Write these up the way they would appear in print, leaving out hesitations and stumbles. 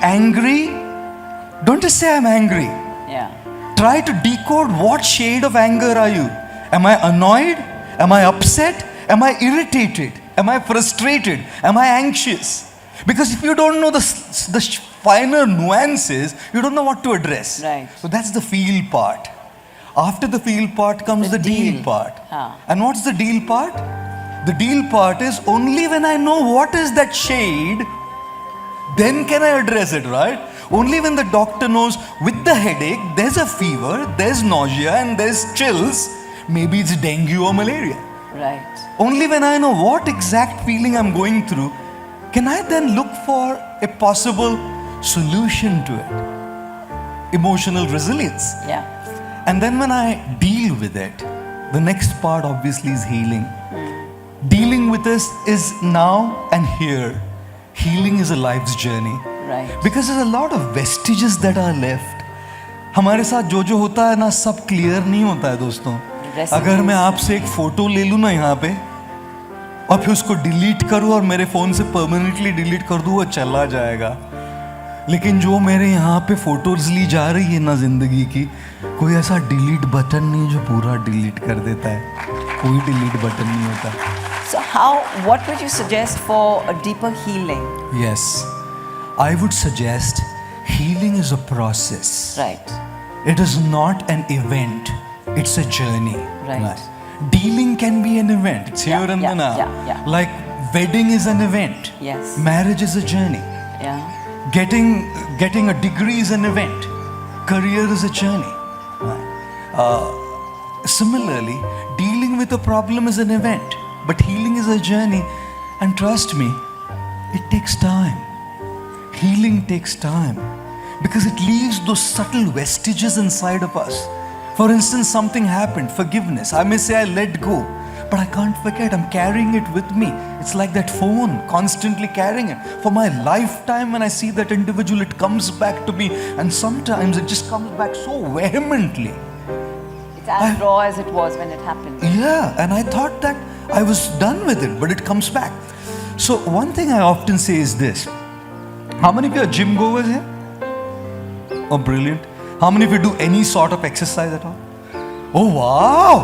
angry, don't just say I'm angry. Yeah. Try to decode what shade of anger are you. Am I annoyed? Am I upset? Am I irritated? Am I frustrated? Am I anxious? Because if you don't know the finer nuances, you don't know what to address. Right. So that's the feel part. After the feel part comes the deal part. And what's the deal part? The deal part is only when I know what is that shade, then can I address it, right? Only when the doctor knows with the headache, there's a fever, there's nausea and there's chills, maybe it's dengue or malaria. Right. Only when I know what exact feeling I'm going through, can I then look for a possible solution to it. Emotional resilience. Yeah. And then when I deal with it, the next part obviously is healing. Dealing with this is now and here. Healing is a life's journey. Right. Because there's a lot of vestiges that are left. हमारे साथ जो होता है ना सब clear नहीं होता है दोस्तों. अगर मैं आपसे एक फोटो ले लूँ ना यहाँ पे और फिर उसको डिलीट करूँ और मेरे फोन से परमानेंटली डिलीट कर दूँ, वो चला जाएगा. लेकिन जो मेरे यहाँ पे फोटोज ली जा रही है ना जिंदगी की, कोई ऐसा डिलीट बटन नहीं जो पूरा डिलीट कर देता है. कोई डिलीट बटन नहीं होता. So what would you suggest for a deeper healing? Yes, I would suggest healing is a process. Right. It is not an event. It's a journey. Right. Dealing can be an event. It's here and now. Yeah. Like wedding is an event. Yes. Marriage is a journey. Yeah. Getting a degree is an event. Career is a journey. Similarly, dealing with a problem is an event. But healing is a journey. And trust me, it takes time. Healing takes time. Because it leaves those subtle vestiges inside of us. For instance, something happened, forgiveness. I may say I let go, but I can't forget. I'm carrying it with me. It's like that phone, constantly carrying it. For my lifetime, when I see that individual, it comes back to me. And sometimes it just comes back so vehemently. It's as raw as it was when it happened. Yeah, and I thought that I was done with it, but it comes back. So one thing I often say is this. How many of you are gym goers here? Oh, brilliant. How many of you do any sort of exercise at all? Oh, wow.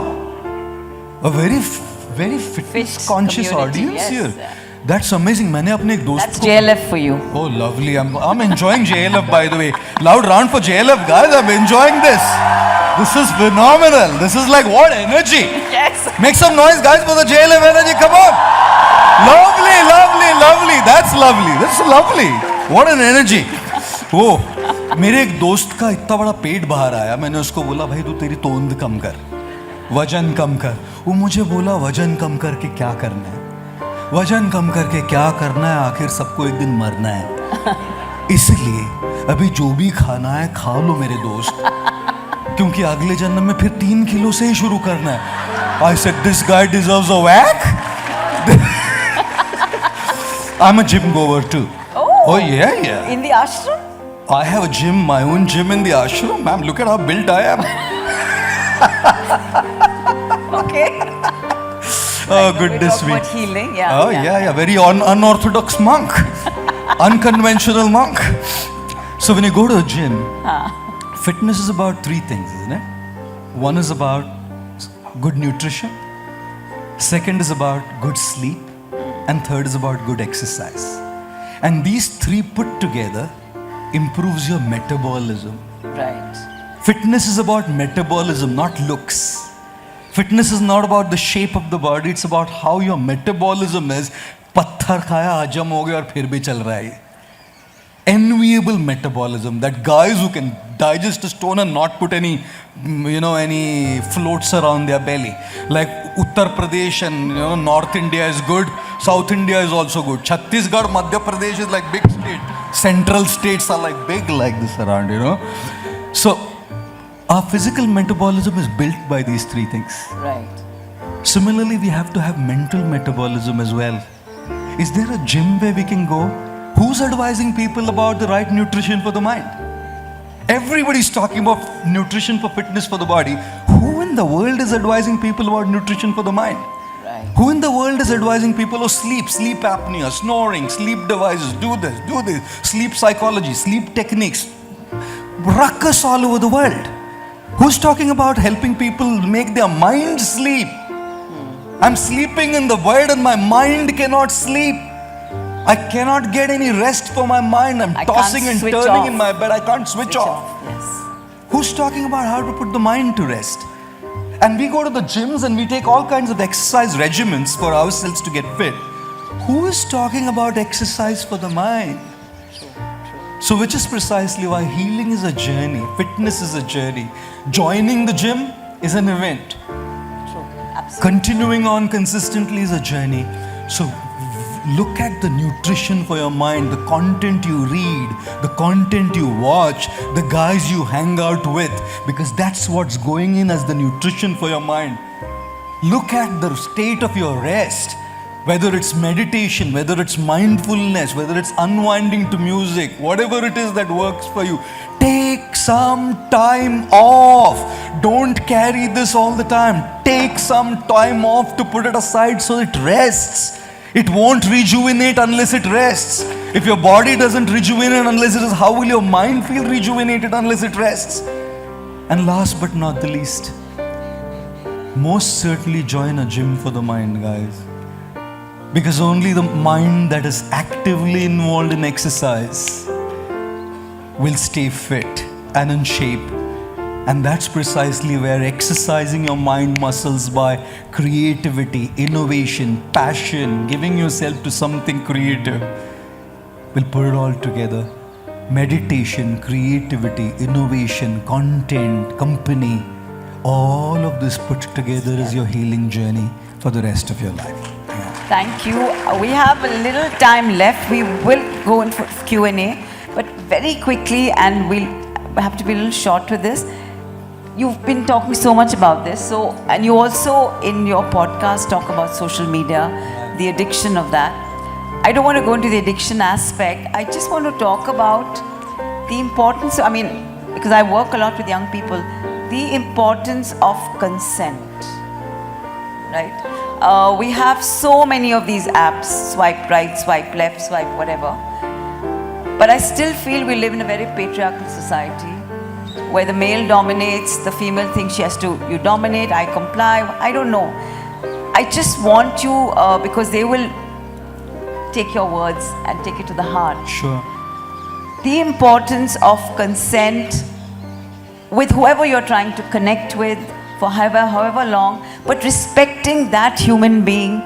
A very fitness conscious audience yes. here. That's amazing. मैंने अपने एक दोस्त That's JLF for you. Oh, lovely. I'm enjoying JLF, by the way. Loud round for JLF, guys. I'm enjoying this. This is phenomenal. This is like what energy. Yes. Make some noise, guys, for the JLF energy. Come on. Lovely, lovely, lovely. That's lovely. That's lovely. What an energy. Oh, मेरे एक दोस्त का इतना बड़ा पेट बाहर आया. मैंने उसको बोला भाई तू तेरी तोंद कम कर, वजन कम कर. वो मुझे बोला वजन कम करके क्या करना है? वजन कम करके क्या करना है? आखिर सबको एक दिन मरना है. इसलिए अभी जो भी खाना है खा लो मेरे दोस्त, क्योंकि अगले जन्म में फिर 3 किलो से ही शुरू करना है. I said this guy deserves a whack. I'm a gym goer too. Oh yeah. In the ashram? I have a gym, my own gym in the ashram. Ma'am, look at how built I am. Okay. Oh goodness me. About healing, yeah. Oh yeah. Very unorthodox monk, unconventional monk. So when you go to a gym, fitness is about 3 things, isn't it? One is about good nutrition. Second is about good sleep. And third is about good exercise. And these 3 put together improves your metabolism. Right. Fitness is about metabolism, not looks. Fitness is not about the shape of the body, it's about how your metabolism is. पत्थर खाया हजम हो गया और फिर भी चल रहा है. Enviable metabolism, that guys who can digest a stone and not put any floats around their belly. Like Uttar Pradesh and North India is good, South India is also good. Chhattisgarh, Madhya Pradesh is like big state. Central states are like big like this around, So our physical metabolism is built by these 3 things. Right. Similarly, we have to have mental metabolism as well. Is there a gym where we can go? Who's advising people about the right nutrition for the mind? Everybody's talking about nutrition for fitness for the body. Who in the world is advising people about nutrition for the mind? Right. Right. Who in the world is advising people, oh, sleep apnea, snoring, sleep devices, do this, sleep psychology, sleep techniques, ruckus all over the world. Who's talking about helping people make their mind sleep? I'm sleeping in the bed and my mind cannot sleep. I cannot get any rest for my mind. I'm I tossing can't and switch turning off. in my bed. I can't switch off. Yes. Who's talking about how to put the mind to rest? And we go to the gyms and we take all kinds of exercise regimens for ourselves to get fit. Who is talking about exercise for the mind? So which is precisely why healing is a journey, fitness is a journey. Joining the gym is an event. True. Absolutely. Continuing on consistently is a journey. So look at the nutrition for your mind, the content you read, the content you watch, the guys you hang out with, because that's what's going in as the nutrition for your mind. Look at the state of your rest, whether it's meditation, whether it's mindfulness, whether it's unwinding to music, whatever it is that works for you. Take some time off. Don't carry this all the time. Take some time off to put it aside so it rests. It won't rejuvenate unless it rests. If your body doesn't rejuvenate unless it is, how will your mind feel rejuvenated unless it rests? And last but not the least, most certainly join a gym for the mind, guys. Because only the mind that is actively involved in exercise will stay fit and in shape. And that's precisely where exercising your mind muscles by creativity, innovation, passion, giving yourself to something creative will put it all together. Meditation, creativity, innovation, content, company, all of this put together is your healing journey for the rest of your life. Thank you. We have a little time left. We will go in for Q&A, but very quickly, and we'll have to be a little short with this. You've been talking so much about this, and you also in your podcast talk about social media, the addiction of that. I don't want to go into the addiction aspect. I just want to talk about the importance, because I work a lot with young people, the importance of consent, right? We have so many of these apps, swipe right, swipe left, swipe whatever. But I still feel we live in a very patriarchal society where the male dominates, the female thinks she has to, you dominate, I comply, I don't know. I just want you, because they will take your words and take it to the heart. Sure. The importance of consent with whoever you're trying to connect with for however long, but respecting that human being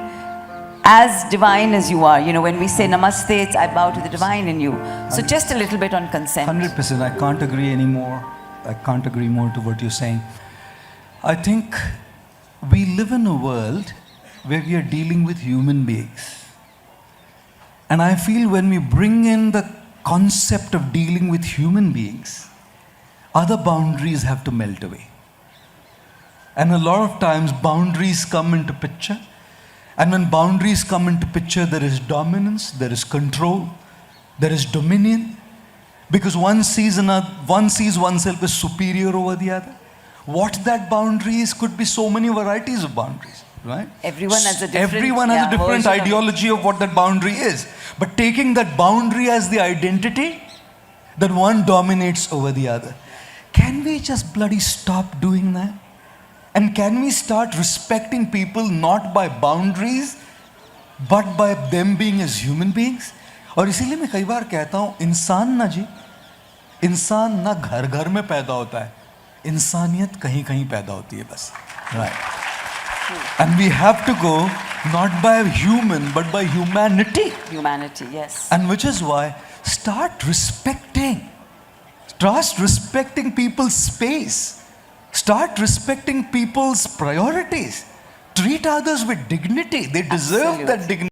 as divine as you are. You know, when we say namaste, it's I bow to the divine in you. So just a little bit on consent. 100%. I can't agree anymore. I can't agree more to what you're saying. I think we live in a world where we are dealing with human beings. And I feel when we bring in the concept of dealing with human beings, other boundaries have to melt away. And a lot of times boundaries come into picture. And when boundaries come into picture, there is dominance, there is control, there is dominion. Because one sees oneself as superior over the other. What that boundary is could be so many varieties of boundaries, right? Everyone has a different, different ideology of what that boundary is. But taking that boundary as the identity, that one dominates over the other. Can we just bloody stop doing that? And can we start respecting people not by boundaries, but by them being as human beings? और इसीलिए मैं कई बार कहता हूँ, इंसान ना घर घर में पैदा होता है, इंसानियत कहीं कहीं पैदा होती है बस, right? And we have to go not by human but by humanity. Humanity, yes. And which is why start respecting people's space. Start respecting people's priorities. Treat others with dignity. They deserve that dignity.